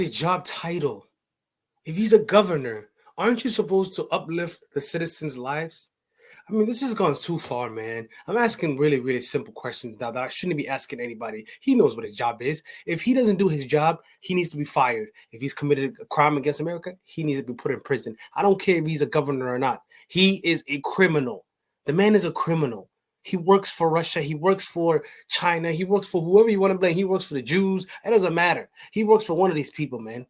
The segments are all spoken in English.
his job title? If he's a governor, aren't you supposed to uplift the citizens' lives? I mean, this has gone too far, man. I'm asking really, really simple questions now that I shouldn't be asking anybody. He knows what his job is. If he doesn't do his job, he needs to be fired. If he's committed a crime against America, he needs to be put in prison. I don't care if he's a governor or not. He is a criminal. The man is a criminal. He works for Russia. He works for China. He works for whoever you want to blame. He works for the Jews. It doesn't matter. He works for one of these people, man.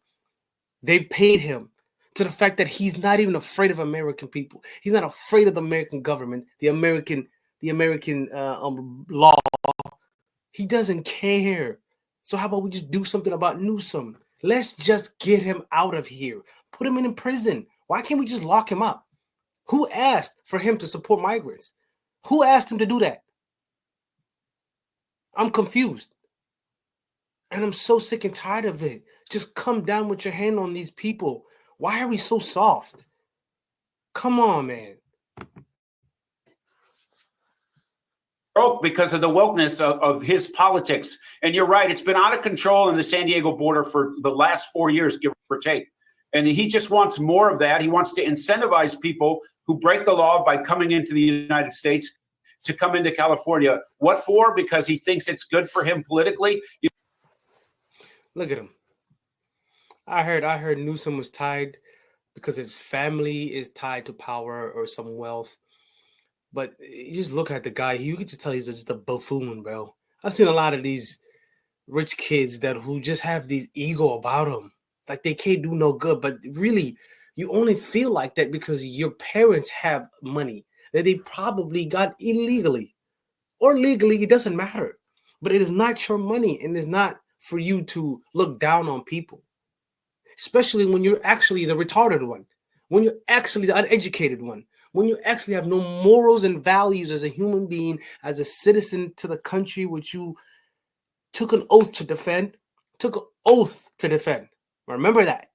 They paid him to the fact that he's not even afraid of American people. He's not afraid of the American government, the American law. He doesn't care. So how about we just do something about Newsom? Let's just get him out of here. Put him in prison. Why can't we just lock him up? Who asked for him to support migrants? Who asked him to do that? I'm confused. And I'm so sick and tired of it. Just come down with your hand on these people. Why are we so soft? Come on, man. Because of the wokeness of his politics. And you're right, it's been out of control in the San Diego border for the last 4 years, give or take. And he just wants more of that. He wants to incentivize people who break the law by coming into the United States to come into California. What for? Because he thinks it's good for him politically. Look at him. I heard Newsom was tied because his family is tied to power or some wealth. But you just look at the guy. You can just tell he's just a buffoon, bro. I've seen a lot of these rich kids who just have these ego about them. Like they can't do no good. But really, you only feel like that because your parents have money that they probably got illegally or legally. It doesn't matter. But it is not your money, and it's not for you to look down on people, especially when you're actually the retarded one, when you're actually the uneducated one, when you actually have no morals and values as a human being, as a citizen to the country which you took an oath to defend, Remember that.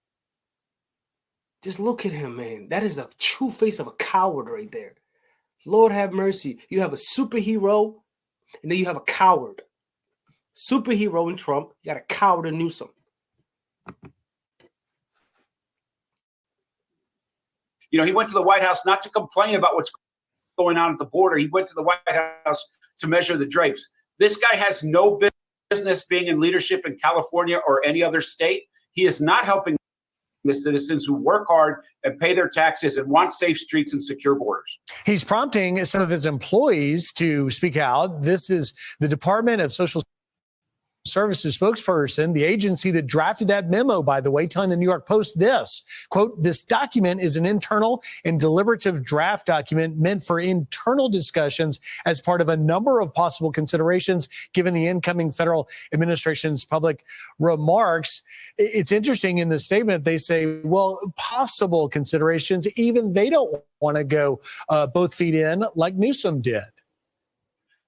Just look at him, man. That is the true face of a coward right there. Lord have mercy. You have a superhero, and then you have a coward. Superhero in Trump, you got a coward in Newsom. You know, he went to the White House not to complain about what's going on at the border. He went to the White House to measure the drapes. This guy has no business being in leadership in California or any other state. He is not helping the citizens who work hard and pay their taxes and want safe streets and secure borders. He's prompting some of his employees to speak out. This is the Department of Social Services spokesperson, the agency that drafted that memo, by the way, telling the New York Post this, quote, "This document is an internal and deliberative draft document meant for internal discussions as part of a number of possible considerations given the incoming federal administration's public remarks." It's interesting in the statement, they say, well, possible considerations, even they don't want to go both feet in like Newsom did.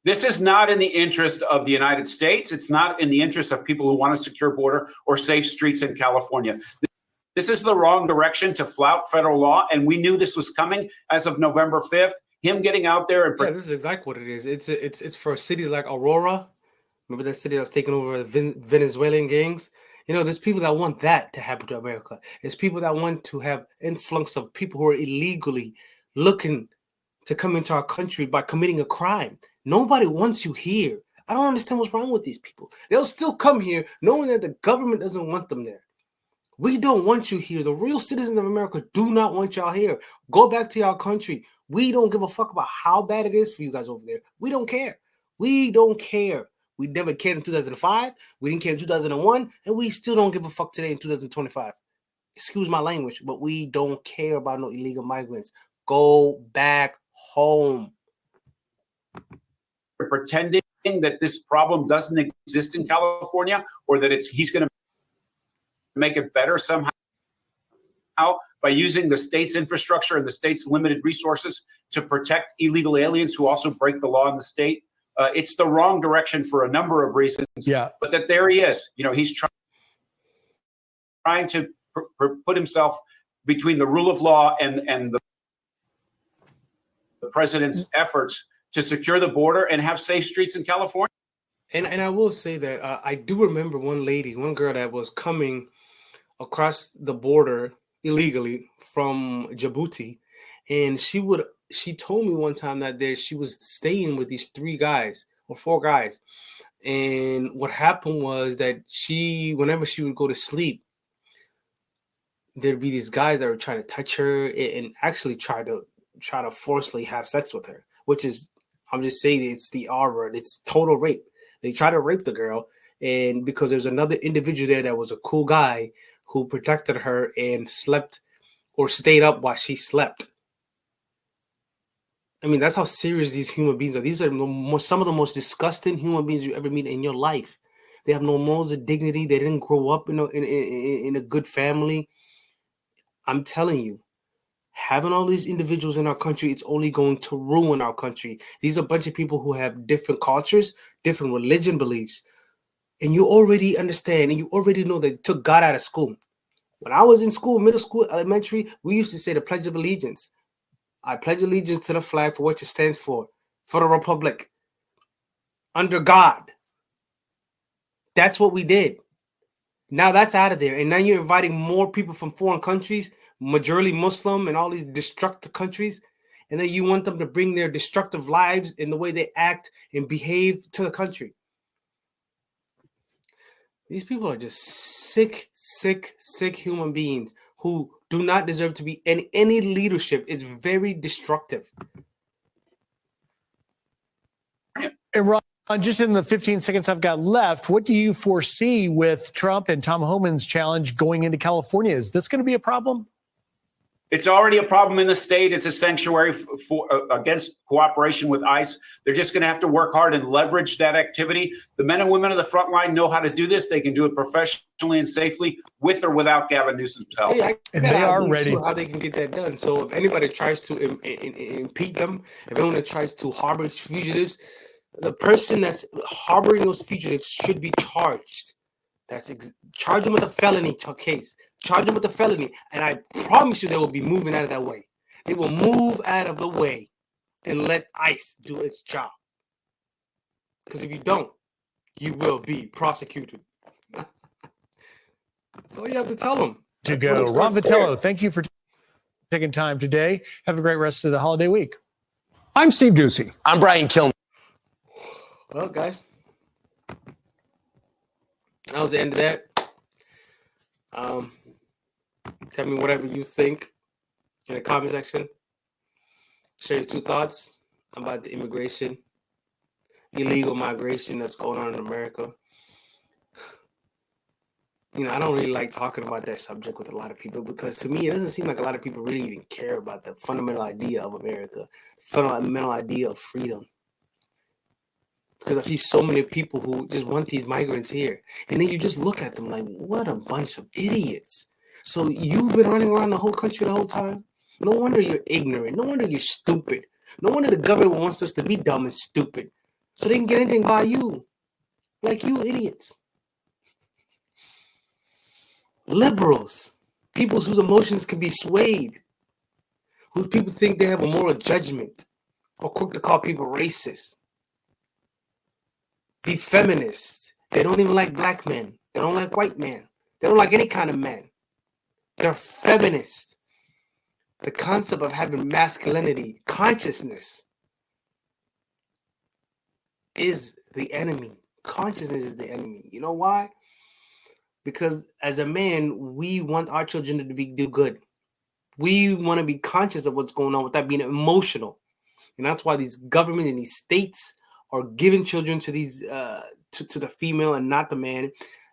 This is not in the interest of the United States. It's not in the interest of people who want a secure border or safe streets in California. This is the wrong direction to flout federal law, and we knew this was coming as of November 5th. Him getting out there and this is exactly what it is. It's for cities like Aurora. Remember that city that was taking over the Venezuelan gangs? You know, there's people that want that to happen to America. There's people that want to have influx of people who are illegally looking to come into our country by committing a crime. Nobody wants you here. I don't understand what's wrong with these people. They'll still come here knowing that the government doesn't want them there. We don't want you here. The real citizens of America do not want y'all here. Go back to y'all country. We don't give a fuck about how bad it is for you guys over there. We don't care. We don't care. We never cared in 2005. We didn't care in 2001. And we still don't give a fuck today in 2025. Excuse my language, but we don't care about no illegal migrants. Go back home. Pretending that this problem doesn't exist in California, or that he's going to make it better somehow by using the state's infrastructure and the state's limited resources to protect illegal aliens who also break the law in the state. It's the wrong direction for a number of reasons. Yeah. But that there he is. You know, he's trying to put himself between the rule of law and the president's efforts to secure the border and have safe streets in California. And I will say that I do remember one girl that was coming across the border illegally from Djibouti, and she told me one time that she was staying with these 4 guys, and what happened was that whenever she would go to sleep, there'd be these guys that would try to touch her and actually try to forcefully have sex with her, which is, I'm just saying, it's the R word. It's total rape. They try to rape the girl, and because there's another individual there that was a cool guy who protected her and slept or stayed up while she slept. I mean, that's how serious these human beings are. These are some of the most disgusting human beings you ever meet in your life. They have no morals or dignity. They didn't grow up in a good family. I'm telling you, having all these individuals in our country, it's only going to ruin our country. These are a bunch of people who have different cultures, different religion beliefs. And you already understand, and you already know that they took God out of school. When I was in school, middle school, elementary, we used to say the Pledge of Allegiance. I pledge allegiance to the flag for what it stands for the Republic, under God. That's what we did. Now that's out of there. And now you're inviting more people from foreign countries, majority Muslim and all these destructive countries. And then you want them to bring their destructive lives in the way they act and behave to the country. These people are just sick human beings who do not deserve to be in any leadership. It's very destructive. And Ron, just in the 15 seconds I've got left, what do you foresee with Trump and Tom Homan's challenge going into California? Is this going to be a problem? It's already a problem in the state. It's a sanctuary against cooperation with ICE. They're just going to have to work hard and leverage that activity. The men and women of the front line know how to do this. They can do it professionally and safely, with or without Gavin Newsom's help. And they are ready. How they can get that done. So if anybody tries to impede them, if anyone tries to harbor fugitives, the person that's harboring those fugitives should be charged. Charge them with a felony case. Charge them with a felony. And I promise you they will be moving out of that way. They will move out of the way and let ICE do its job. Because if you don't, you will be prosecuted. That's all you have to tell them. To go. Ron Vitello, thank you for taking time today. Have a great rest of the holiday week. I'm Steve Doocy. I'm Brian Kilmer. Well, guys, that was the end of that. Tell me whatever you think in the comment section. Share your 2 thoughts about the illegal migration that's going on in America. You know, I don't really like talking about that subject with a lot of people because to me, it doesn't seem like a lot of people really even care about the fundamental idea of America, fundamental idea of freedom. Because I see so many people who just want these migrants here. And then you just look at them like, what a bunch of idiots. So you've been running around the whole country the whole time? No wonder you're ignorant. No wonder you're stupid. No wonder the government wants us to be dumb and stupid. So they can get anything by you. Like you idiots. Liberals. People whose emotions can be swayed. Who people think they have a moral judgment. Or quick to call people racist. Be feminist. They don't even like black men. They don't like white men. They don't like any kind of man. They're feminist. The concept of having masculinity, consciousness, is the enemy. Consciousness is the enemy. You know why? Because as a man, we want our children to do good. We want to be conscious of what's going on without being emotional. And that's why these government and these states are giving children to these to the female and not the man.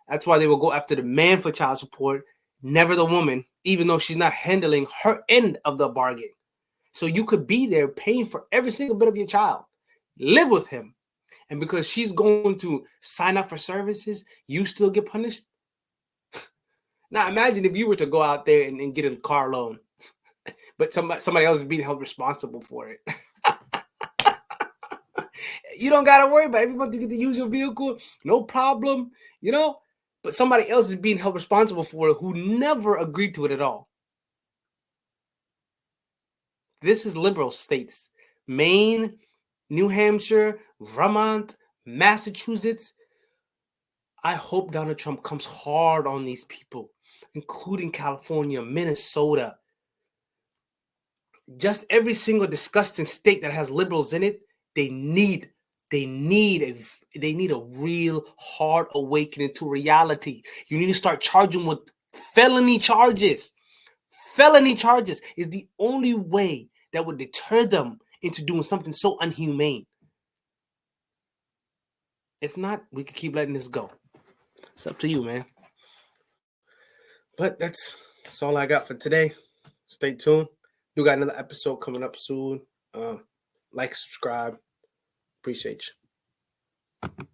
That's why they will go after the man for child support, never the woman, even though she's not handling her end of the bargain. So you could be there paying for every single bit of your child, live with him, and because she's going to sign up for services, you still get punished. Now imagine if you were to go out there and get a car loan, but somebody else is being held responsible for it. You don't got to worry about it. Every month you get to use your vehicle, no problem, you know? But somebody else is being held responsible for it who never agreed to it at all. This is liberal states. Maine, New Hampshire, Vermont, Massachusetts. I hope Donald Trump comes hard on these people including California, Minnesota, just every single disgusting state that has liberals in it. They need a real hard awakening to reality. You need to start charging with felony charges. Felony charges is the only way that would deter them into doing something so unhumane. If not, we could keep letting this go. It's up to you, man. But that's all I got for today. Stay tuned. We got another episode coming up soon. Like, subscribe. Appreciate you.